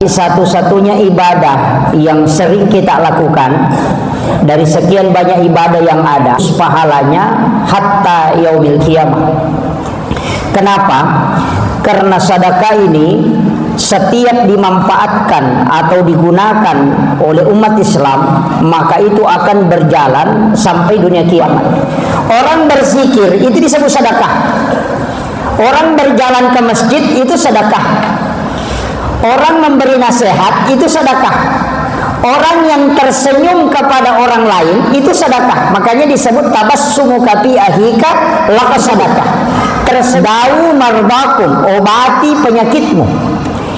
Satu-satunya ibadah yang sering kita lakukan dari sekian banyak ibadah yang ada, pahalanya hatta yaumil qiyamah. Kenapa? Karena sedekah ini setiap dimanfaatkan atau digunakan oleh umat Islam, maka itu akan berjalan sampai dunia kiamat. Orang berzikir itu disebut sedekah. Orang berjalan ke masjid itu sedekah. Orang memberi nasihat itu sedekah. Orang yang tersenyum kepada orang lain itu sedekah. Makanya disebut tabassumuka fi ahika laka sedekah. Tersedau marbakum, obati penyakitmu.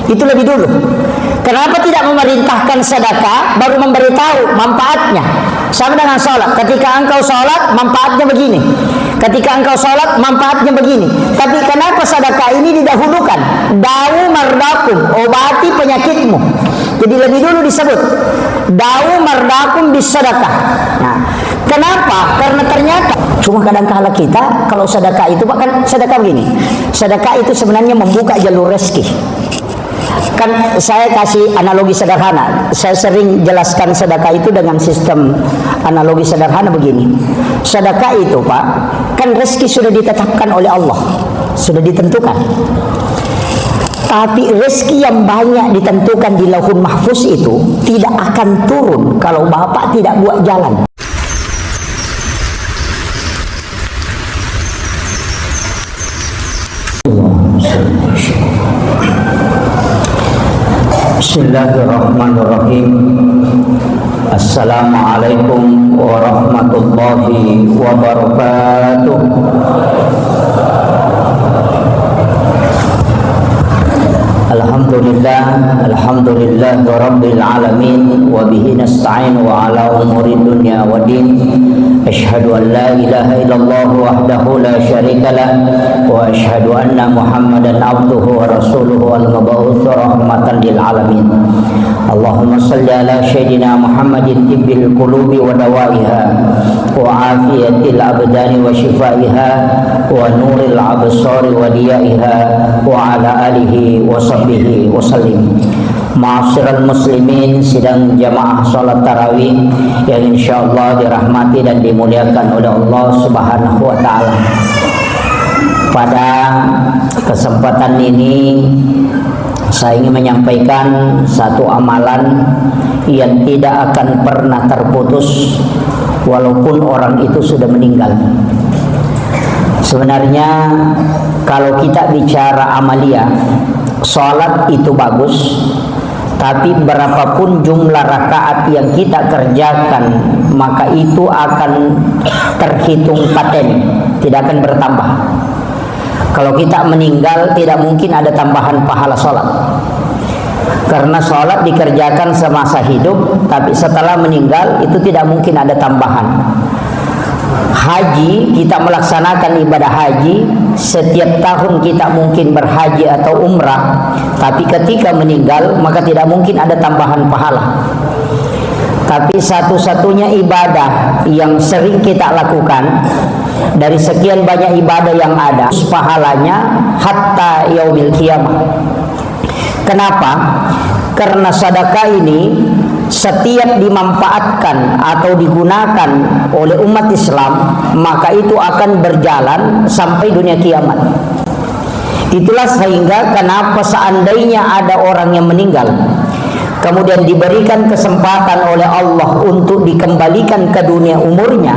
Itu lebih dulu. Kenapa tidak memerintahkan sedekah baru memberitahu manfaatnya? Sama dengan sholat. Ketika engkau sholat, manfaatnya begini. Ketika engkau sholat, manfaatnya begini. Tapi kenapa sedekah ini didahulukan? Dau mardakum, obati penyakitmu. Jadi lebih dulu disebut dau mardakum bisedekah. Nah, kenapa? Karena ternyata cuma kadang-kala kita kalau sedekah itu bahkan sedekah begini. Sedekah itu sebenarnya membuka jalur rezeki. Kan saya kasih analogi sederhana. Saya sering jelaskan sedekah itu dengan sistem analogi sederhana begini. Sedekah itu, Pak, kan rezeki sudah ditetapkan oleh Allah, sudah ditentukan. Tapi rezeki yang banyak ditentukan di Lauhul Mahfuz itu tidak akan turun kalau Bapak tidak buat jalan. Bismillahirrahmanirrahim. Assalamualaikum warahmatullahi wabarakatuh. Alhamdulillah rabbil alamin wa bihi nasta'in wa ala umuri dunya wa din. Asyhadu an la ilaha illallah wahdahu la syarikalah wa asyhadu anna Muhammadan abduhu wa rasuluhu al-mab'uts rahmatan lil alamin. Allahumma shalli ala sayyidina Muhammadin tibbil qulubi wa dawaiha wa afiyatil abdani wa shifaiha wa nuril absari wa diyaiha wa ala alihi wa sahbihi wa sallim. Ma'asyiral muslimin, sidang jamaah salat tarawih yang insyaallah dirahmati dan dimuliakan oleh Allah Subhanahu wa taala. Pada kesempatan ini saya ingin menyampaikan satu amalan yang tidak akan pernah terputus walaupun orang itu sudah meninggal. Sebenarnya kalau kita bicara amalia, sholat itu bagus, tapi berapapun jumlah rakaat yang kita kerjakan, maka itu akan terhitung paten, tidak akan bertambah. Kalau kita meninggal, tidak mungkin ada tambahan pahala sholat. Karena sholat dikerjakan semasa hidup, tapi setelah meninggal itu tidak mungkin ada tambahan. Haji, kita melaksanakan ibadah haji, setiap tahun kita mungkin berhaji atau umrah, tapi ketika meninggal maka tidak mungkin ada tambahan pahala. Tapi satu-satunya ibadah yang sering kita lakukan dari sekian banyak ibadah yang ada, pahalanya hatta yaumil qiyamah. Kenapa? Karena sedekah ini setiap dimanfaatkan atau digunakan oleh umat Islam, maka itu akan berjalan sampai dunia kiamat. Itulah sehingga kenapa seandainya ada orang yang meninggal kemudian diberikan kesempatan oleh Allah untuk dikembalikan ke dunia umurnya,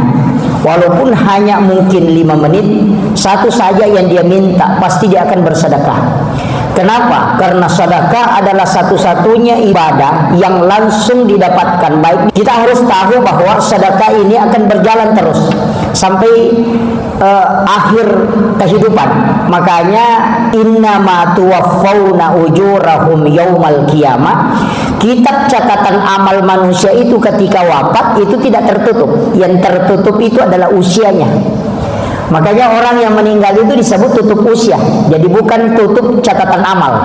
walaupun hanya mungkin 5 menit, satu saja yang dia minta, pasti dia akan bersedekah. Kenapa? Karena sedekah adalah satu-satunya ibadah yang langsung didapatkan. Baik, kita harus tahu bahwa sedekah ini akan berjalan terus sampai akhir kehidupan. Makanya innama tuwaffawna ujurahum yaumal qiyamah. Kitab catatan amal manusia itu ketika wafat itu tidak tertutup. Yang tertutup itu adalah usianya. Makanya orang yang meninggal itu disebut tutup usia. Jadi bukan tutup catatan amal.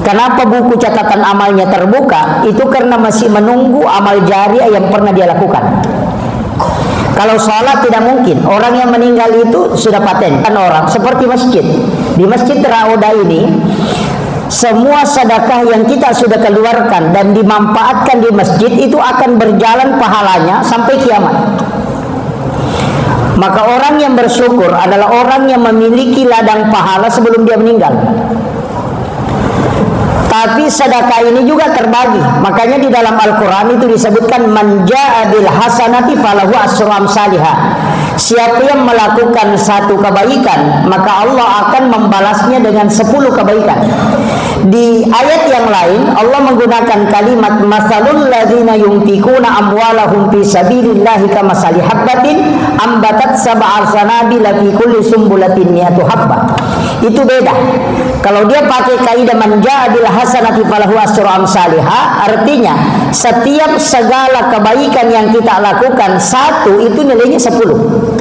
Kenapa buku catatan amalnya terbuka? Itu karena masih menunggu amal jariah yang pernah dia lakukan. Kalau sholat tidak mungkin. Orang yang meninggal itu sudah paten. Kan orang seperti masjid. Di masjid Rauda ini semua sedekah yang kita sudah keluarkan dan dimanfaatkan di masjid itu akan berjalan pahalanya sampai kiamat. Maka orang yang bersyukur adalah orang yang memiliki ladang pahala sebelum dia meninggal. Tapi sedekah ini juga terbagi. Makanya di dalam Al-Quran itu disebutkan man jaa bil hasanati falahu asyru amsalihha. Siapa yang melakukan satu kebaikan, maka Allah akan membalasnya dengan 10 kebaikan. Di ayat yang lain Allah menggunakan kalimat masalul ladzina yunfikuna amwalahum fi sabilillahi kamasali habbatin ambatat sab'a sanabila fi kulli sumbulatin mi'atu habbah. Itu beda. Kalau dia pakai kaidah man jaa bil hasanati falahu asyru amsalihha, artinya setiap segala kebaikan yang kita lakukan satu itu nilainya 10.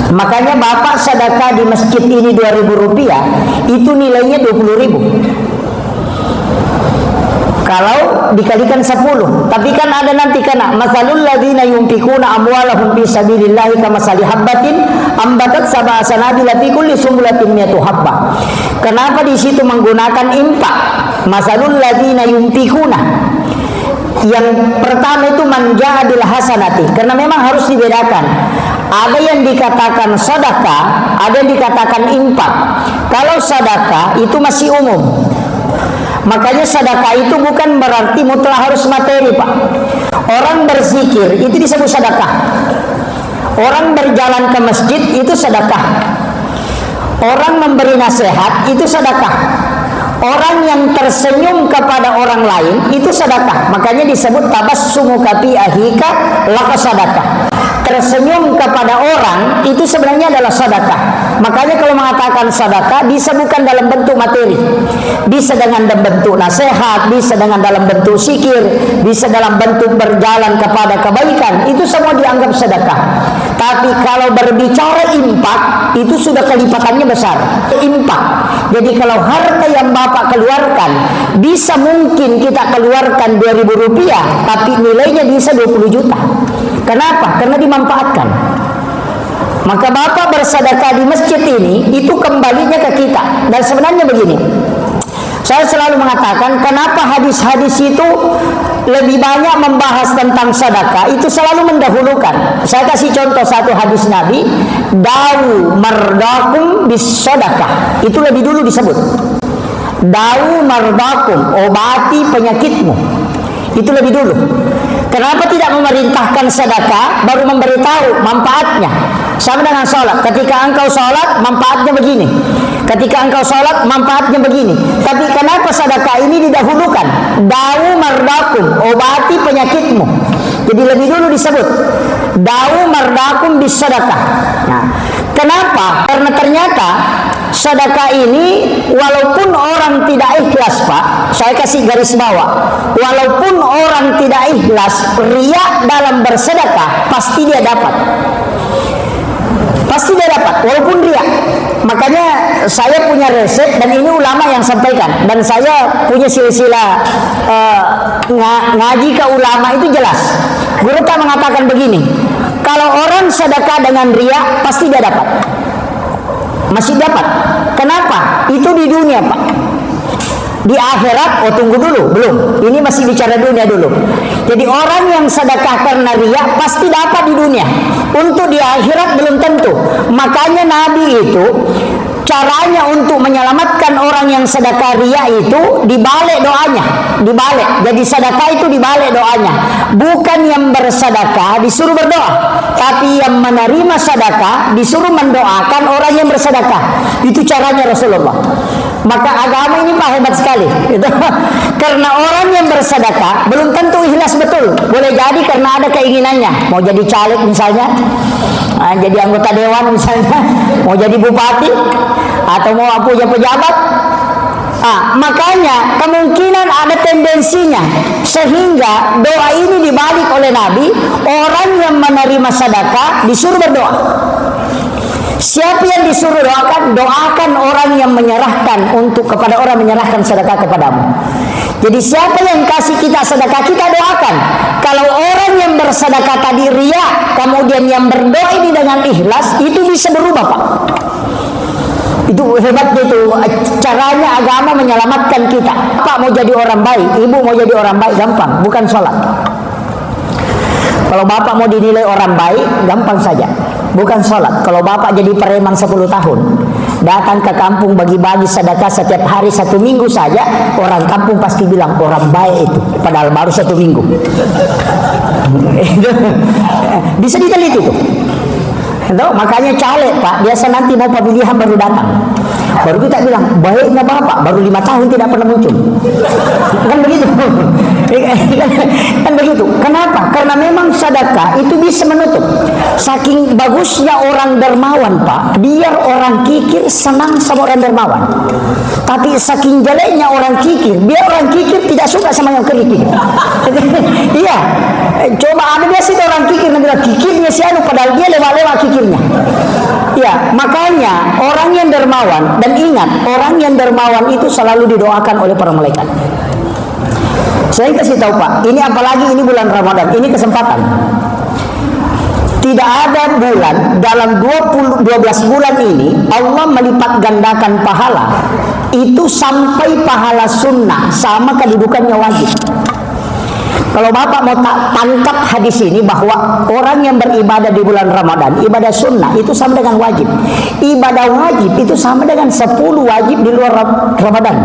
Makanya bapak sedekah di masjid ini 2.000 rupiah, itu nilainya 20.000. Kalau dikalikan 10, tapi kan ada nanti kena masalul ladzina yunfikuna amwalahum fi sabilillahi kamasali habbatin ambatat sab'a sanabila fi kulli sumbulatin mi'atu habbah. Kenapa di situ menggunakan infak? Masalul ladzina yunfikuna. Yang pertama itu manja bil hasanati, karena memang harus dibedakan. Ada yang dikatakan sedekah, ada yang dikatakan infak. Kalau sedekah itu masih umum. Makanya sedekah itu bukan berarti mutlak harus materi, Pak. Orang berzikir itu disebut sedekah. Orang berjalan ke masjid itu sedekah. Orang memberi nasihat itu sedekah. Orang yang tersenyum kepada orang lain itu sedekah. Makanya disebut tabassumuka fi ahika laka sedekah. Tersenyum kepada orang itu sebenarnya adalah sedekah. Makanya kalau mengatakan sedekah bisa bukan dalam bentuk materi, bisa dengan bentuk nasihat, bisa dengan dalam bentuk zikir, bisa dalam bentuk berjalan kepada kebaikan. Itu semua dianggap sedekah. Tapi kalau berbicara infak itu sudah kelipatannya besar. Infak. Jadi kalau harta yang bapak keluarkan bisa mungkin kita keluarkan 2.000 rupiah, tapi nilainya bisa 20 juta. Kenapa? Karena dimanfaatkan. Maka bapak bersedekah di masjid ini itu kembalinya ke kita. Dan sebenarnya begini, saya selalu mengatakan kenapa hadis-hadis itu lebih banyak membahas tentang sedekah, itu selalu mendahulukan. Saya kasih contoh satu hadis Nabi, dawu mardakum bis sedekah, itu lebih dulu disebut. Dawu mardakum, obati penyakitmu, itu lebih dulu. Kenapa tidak memerintahkan sedekah baru memberitahu manfaatnya? Sama dengan sholat. Ketika engkau sholat manfaatnya begini, ketika engkau sholat manfaatnya begini. Tapi kenapa sedekah ini didahulukan? Dawu mardakum, obati penyakitmu. Jadi lebih dulu disebut dawu mardakum bis sedekah. Nah, kenapa? Karena ternyata sedekah ini walaupun orang tidak ikhlas, Pak, saya kasih garis bawah, walaupun orang tidak ikhlas, riya dalam bersedekah pasti dia dapat. Pasti dia dapat, walaupun riya. Makanya saya punya resep dan ini ulama yang sampaikan, dan saya punya silsilah ngaji ke ulama itu jelas. Guru tak mengatakan begini, kalau orang sedekah dengan riya pasti dia dapat. Masih dapat. Kenapa? Itu di dunia, Pak. Di akhirat, oh tunggu dulu, belum. Ini masih bicara dunia dulu. Jadi orang yang sedekah karena riya pasti dapat di dunia. Untuk di akhirat belum tentu. Makanya Nabi itu caranya untuk menyelamatkan orang yang sedekah riya itu dibalik doanya, dibalik. Jadi sedekah itu dibalik doanya. Bukan yang bersedekah disuruh berdoa, tapi yang menerima sedekah disuruh mendoakan orang yang bersedekah. Itu caranya Rasulullah. Maka agama ini Pak hebat sekali, gitu. Karena orang yang bersedekah belum tentu ikhlas betul. Boleh jadi karena ada keinginannya, mau jadi caleg misalnya, jadi anggota dewan misalnya, mau jadi bupati, atau mau punya pejabat. Makanya kemungkinan ada tendensinya sehingga doa ini dibalik oleh Nabi. Orang yang menerima sedekah disuruh berdoa. Siapa yang disuruh doakan? Doakan orang yang menyerahkan kepada orang menyerahkan sedekah kepadamu. Jadi siapa yang kasih kita sedekah, kita doakan. Kalau orang yang bersedekah tadi riya, kemudian yang berdoa ini dengan ikhlas, itu bisa berubah, Pak. Itu Itu hebatnya itu, caranya agama menyelamatkan kita. Bapak mau jadi orang baik, ibu mau jadi orang baik, gampang, bukan sholat. Kalau bapak mau dinilai orang baik, gampang saja, bukan sholat. Kalau bapak jadi preman 10 tahun, datang ke kampung bagi-bagi sedekah setiap hari 1 minggu saja, orang kampung pasti bilang orang baik itu, padahal baru 1 minggu. Bisa diteliti itu. Makanya caleg Pak, biasa nanti mau pemilihan baru datang. Baru kita bilang, baiknya Bapak, baru 5 tahun tidak pernah muncul. Kan begitu. Kan begitu. Kenapa? Karena memang sedekah itu bisa menutup. Saking bagusnya orang dermawan Pak, biar orang kikir senang sama orang dermawan. Tapi saking jeleknya orang kikir, biar orang kikir tidak suka sama yang kikir. Iya. Coba ada biasa orang kikir, nanti bilang kikirnya si anu, padahal dia lewat-lewat kikirnya. Ya, makanya orang yang dermawan, dan ingat, orang yang dermawan itu selalu didoakan oleh para malaikat. Saya kasih tahu Pak, ini apalagi ini bulan Ramadan, ini kesempatan. Tidak ada bulan dalam 12 bulan ini Allah melipat gandakan pahala itu sampai pahala sunnah sama kedudukannya wajib. Kalau Bapak mau tangkap hadis ini bahwa orang yang beribadah di bulan Ramadan, ibadah sunnah itu sama dengan wajib. Ibadah wajib itu sama dengan 10 wajib di luar Ramadan.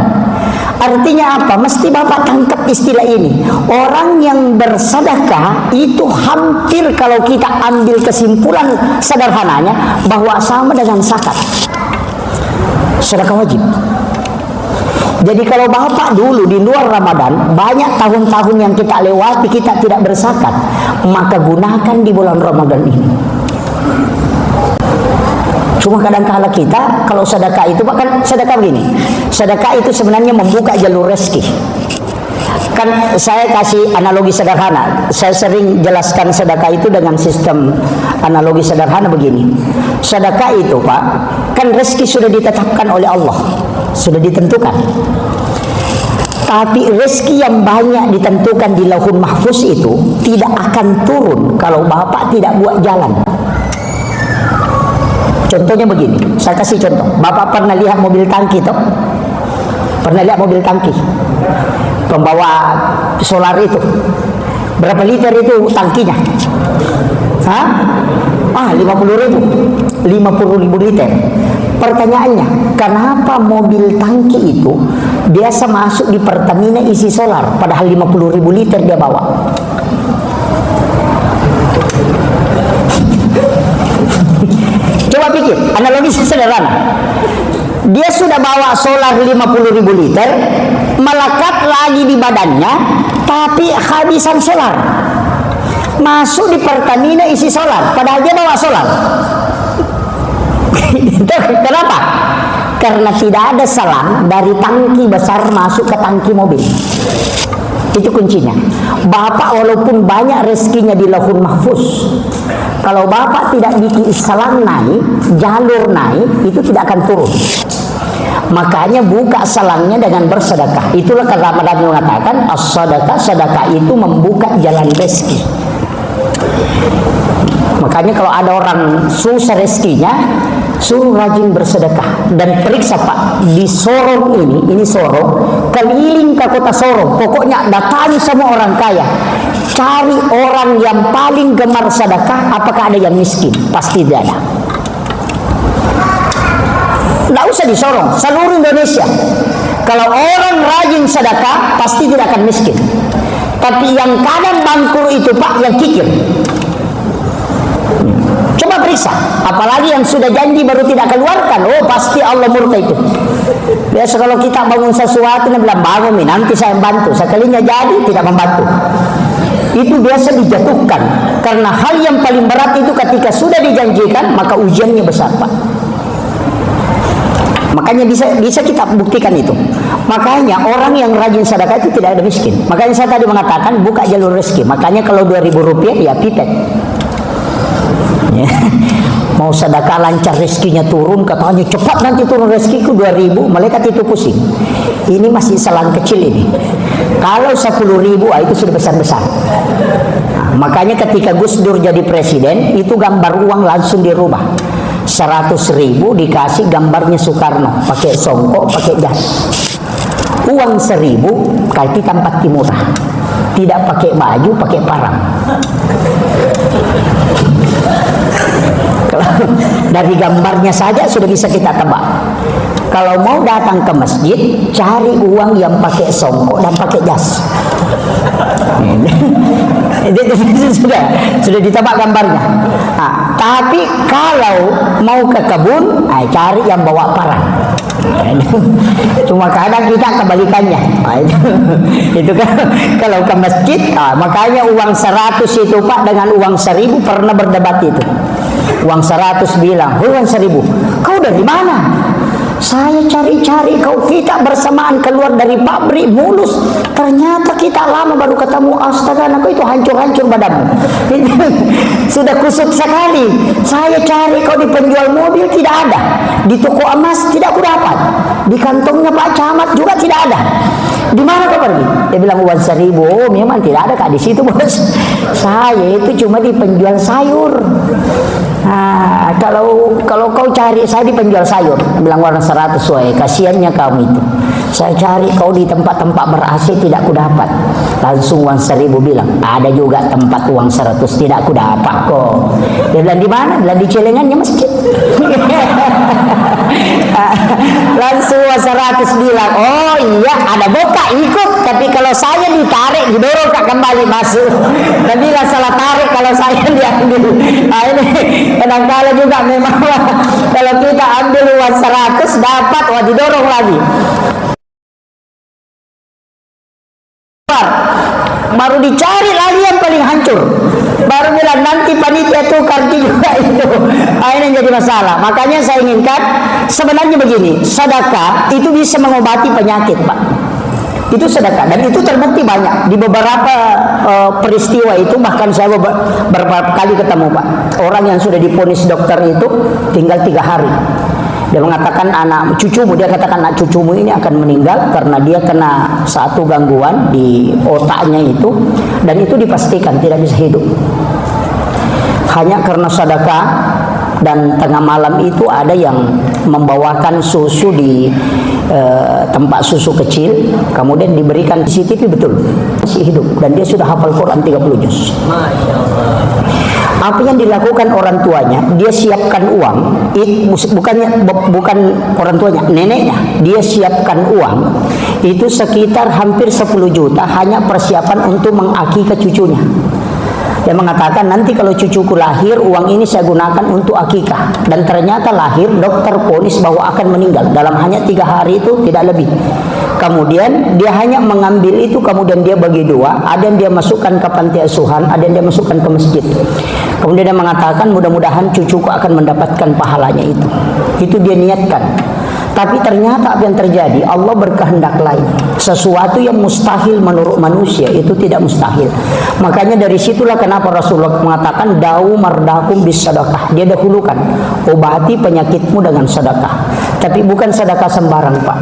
Artinya apa? Mesti Bapak tangkap istilah ini. Orang yang bersedekah itu hampir kalau kita ambil kesimpulan sederhananya bahwa sama dengan zakat. Sedekah wajib. Jadi kalau Bapak dulu di luar Ramadan, banyak tahun-tahun yang kita lewati kita tidak berzakat, maka gunakan di bulan Ramadan ini. Cuma kadang-kala kita kalau sedekah itu, bahkan sedekah begini, sedekah itu sebenarnya membuka jalur rezeki. Kan saya kasih analogi sederhana, saya sering jelaskan sedekah itu dengan sistem analogi sederhana begini. Sedekah itu Pak, kan rezeki sudah ditetapkan oleh Allah, sudah ditentukan. Tapi rezeki yang banyak ditentukan di Lauhul Mahfuz itu tidak akan turun kalau Bapak tidak buat jalan. Contohnya begini, saya kasih contoh. Bapak pernah lihat mobil tangki toh? Pernah lihat mobil tangki? Pembawa solar itu. Berapa liter itu tangkinya? Hah? 50.000 liter. Pertanyaannya, kenapa mobil tangki itu biasa masuk di Pertamina isi solar, padahal 50.000 liter dia bawa? Coba pikir, analogi sederhana. Dia sudah bawa solar 50.000 liter, melekat lagi di badannya, tapi habisan solar. Masuk di Pertamina isi solar, padahal dia bawa solar. Kenapa? Karena tidak ada selang dari tangki besar masuk ke tangki mobil. Itu kuncinya. Bapak walaupun banyak rezekinya di Lauhul Mahfuz, kalau Bapak tidak bikin selang naik, jalur naik, itu tidak akan turun. Makanya buka selangnya dengan bersedekah. Itulah karena Nabi mengatakan as-sadaqah, sedekah itu membuka jalan rezeki. Makanya kalau ada orang susah rezekinya, suruh rajin bersedekah. Dan periksa Pak, di Sorong ini Sorong, keliling ke kota Sorong, pokoknya datangi semua orang kaya, cari orang yang paling gemar sedekah. Apakah ada yang miskin? Pasti tidak ada. Tidak usah di Sorong, seluruh Indonesia. Kalau orang rajin sedekah, pasti tidak akan miskin. Tapi yang kadang bangkrut itu Pak, yang kikir. Coba periksa, apalagi yang sudah janji baru tidak keluarkan, oh pasti Allah murka itu. Biasa kalau kita bangun sesuatu, dia bilang bangun nih, nanti saya bantu. Sekalinya jadi tidak membantu. Itu biasa dijatuhkan, karena hal yang paling berat itu ketika sudah dijanjikan, maka ujiannya besar Pak. Makanya bisa kita buktikan itu. Makanya orang yang rajin sedekah itu tidak ada miskin. Makanya saya tadi mengatakan buka jalur rezeki. Makanya kalau 2.000 rupiah ya pipet. Mau sedekah lancar rezekinya turun, katanya cepat nanti turun rezekiku 2.000, malaikat itu pusing. Ini masih selang kecil ini. Kalau 10.000 itu sudah besar-besar. Nah, makanya ketika Gus Dur jadi presiden, itu gambar uang langsung dirubah. 100.000 dikasih gambarnya Soekarno, pakai songkok, pakai jas. Uang 1.000 kaki tempat murah, tidak pakai baju, pakai parang. Dari gambarnya saja sudah bisa kita tebak. Kalau mau datang ke masjid, cari uang yang pakai songkok dan pakai jas. sudah ditebak gambarnya. Nah, tapi kalau mau ke kebun, cari yang bawa parang. Cuma kadang kita kebalikannya. Itu kan kalau ke masjid, makanya uang 100 itu Pak dengan uang 1.000 pernah berdebat itu. Uang 100 bilang, uang 1.000, kau dari mana? Saya cari-cari, kau kita bersamaan keluar dari pabrik mulus. Ternyata kita lama baru ketemu. Astaga, aku itu hancur-hancur badanmu. Sudah kusut sekali. Saya cari kau di penjual mobil, tidak ada. Di toko emas tidak aku dapat. Di kantongnya Pak Camat juga tidak ada. Di mana kau pergi? Dia bilang uang 1.000. Oh, memang tidak ada Kak di situ, Bos. Saya itu cuma di penjual sayur. Nah, kalau kau cari saya di penjual sayur, bilang warna 100 woy, kasihannya kamu itu. Saya cari kau di tempat-tempat ber-AC tidak kudapat. Langsung uang 1.000 bilang, ada juga tempat uang 100 tidak kudapat kok. Dia bilang di mana? Bilang di celengannya masjid. Langsung uang 100 bilang, oh iya ada boka ikut, tapi kalau saya ditarik didorong Kak kembali masuk. Dan bilang salah tarik kalau saya diambil. Nah ini kadang-kadang juga memang kalau kita ambil uang 100 dapat, wah didorong lagi. Baru dicari lagi yang paling hancur. Baru bilang nanti panitia tukar juga itu. Ini jadi masalah. Makanya saya inginkan sebenarnya begini, sedekah itu bisa mengobati penyakit, Pak. Itu sedekah dan itu terbukti banyak di beberapa peristiwa itu. Bahkan saya beberapa kali ketemu Pak orang yang sudah diponis dokter itu tinggal 3 hari. Dia mengatakan anak cucumu, dia katakan anak cucumu ini akan meninggal karena dia kena satu gangguan di otaknya itu, dan itu dipastikan tidak bisa hidup. Hanya karena sedekah. Dan tengah malam itu ada yang membawakan susu di tempat susu kecil, kemudian diberikan CCTV betul masih hidup dan dia sudah hafal Quran 30 juz. Masya Allah. Apa yang dilakukan orang tuanya, dia siapkan uang, bukan orang tuanya, neneknya, dia siapkan uang itu sekitar hampir 10 juta hanya persiapan untuk mengakikah cucunya. Dia mengatakan nanti kalau cucuku lahir, uang ini saya gunakan untuk akikah. Dan ternyata lahir, dokter ponis bahwa akan meninggal dalam hanya 3 hari itu, tidak lebih. Kemudian dia hanya mengambil itu, kemudian dia bagi 2. Ada yang dia masukkan ke panti asuhan, ada yang dia masukkan ke masjid. Kemudian dia mengatakan mudah-mudahan cucuku akan mendapatkan pahalanya itu. Itu dia niatkan. Tapi ternyata apa yang terjadi, Allah berkehendak lain. Sesuatu yang mustahil menurut manusia itu tidak mustahil. Makanya dari situlah kenapa Rasulullah mengatakan da'u mardakum bis sedekah. Dia dahulukan, obati penyakitmu dengan sedekah. Tapi bukan sedekah sembarang, Pak.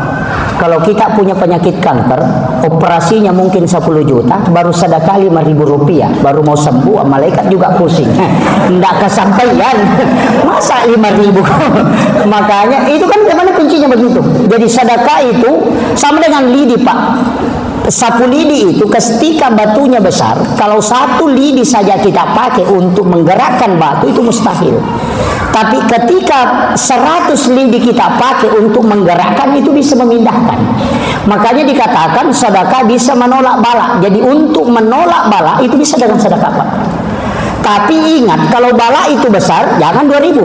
Kalau kita punya penyakit kanker, operasinya mungkin 10 juta, baru sedekah 5.000 rupiah, baru mau sembuh, malaikat juga pusing. Tidak kesampaian, masa 5.000? Makanya itu kan bagaimana kuncinya begitu. Jadi sedekah itu sama dengan lidi, Pak. Sapu lidi itu ketika batunya besar, kalau 1 lidi saja kita pakai untuk menggerakkan batu itu mustahil. Tapi ketika 100 lidi kita pakai untuk menggerakkan itu bisa memindahkan. Makanya dikatakan sedekah bisa menolak bala. Jadi untuk menolak bala itu bisa dengan sedekah, Pak. Tapi ingat kalau bala itu besar jangan 2.000.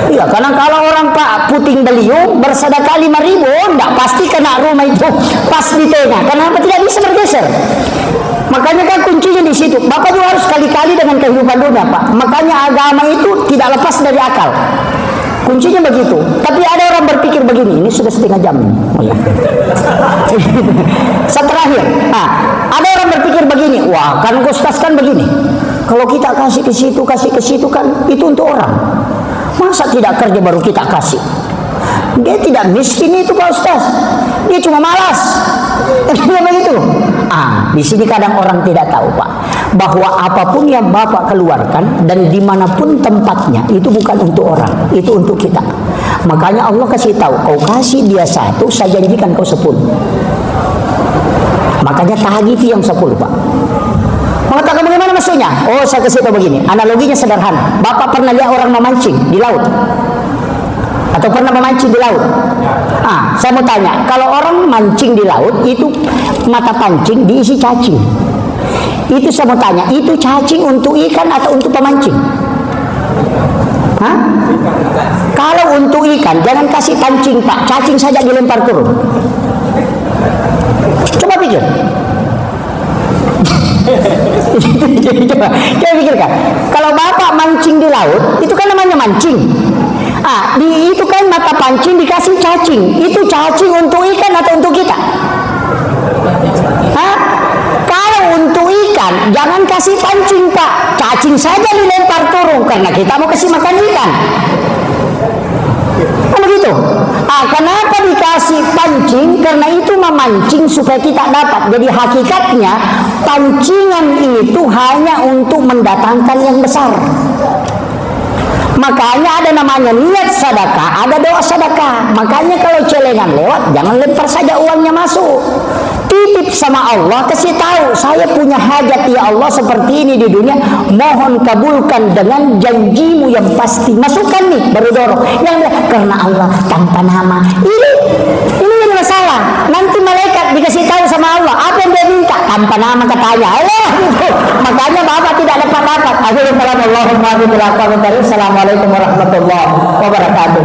Iya, karena kalau orang Pak puting beliung bersedekah 5.000, enggak pasti kena rumah itu pas di tengah. Kenapa tidak bisa bergeser? Makanya kan kuncinya di situ. Bapak juga harus kali-kali dengan kehidupan dunia, Pak. Makanya agama itu tidak lepas dari akal. Kuncinya begitu. Tapi ada orang berpikir begini, ini sudah 1/2 jam ini. Oh, ya. Terakhir. Nah, ada orang berpikir begini, wah kan Ustaz kan begini. Kalau kita kasih ke situ kan itu untuk orang. Masa tidak kerja baru kita kasih? Dia tidak miskin itu Pak Ustaz. Dia cuma malas. Dia begitu. di sini kadang orang tidak tahu, Pak, bahwa apapun yang Bapak keluarkan dan dimanapun tempatnya itu bukan untuk orang, itu untuk kita. Makanya Allah kasih tahu, kau kasih dia 1, saya janjikan kau 10. Makanya tagih yang 10, Pak. Mengatakan bagaimana maksudnya? Oh, saya kasih tahu begini. Analoginya sederhana. Bapak pernah lihat orang memancing di laut? Atau pernah memancing di laut? Saya mau tanya, kalau orang mancing di laut itu mata pancing diisi cacing. Itu saya mau tanya, itu cacing untuk ikan atau untuk pemancing? Kalau untuk ikan, jangan kasih pancing, Pak. Cacing saja dilempar turun. Coba pikir. Coba pikirkan. Kalau Bapak mancing di laut, itu kan namanya mancing. Itu kan mata pancing dikasih cacing. Itu cacing untuk ikan atau untuk kita? Kalau untuk ikan, jangan kasih pancing, Pak. Cacing saja dilempar turun karena kita mau kasih makan ikan. Kan begitu? Kenapa dikasih pancing? Karena itu memancing supaya kita dapat. Jadi hakikatnya pancingan itu hanya untuk mendatangkan yang besar. Makanya ada namanya niat sedekah, ada doa sedekah. Makanya kalau celengan lewat, jangan lempar saja uangnya masuk. Titip sama Allah, kasih tahu, saya punya hajat ya Allah seperti ini di dunia, mohon kabulkan dengan janjimu yang pasti. Masukkan nih, baru dorong. Yang karena Allah tanpa nama. Ini yang masalah. Nanti malaikat dikasih tahu sama Allah, apa yang dia minta? Tanpa nama katanya. Makanya Bapak tidak dapat. Assalamualaikum warahmatullahi wabarakatuh.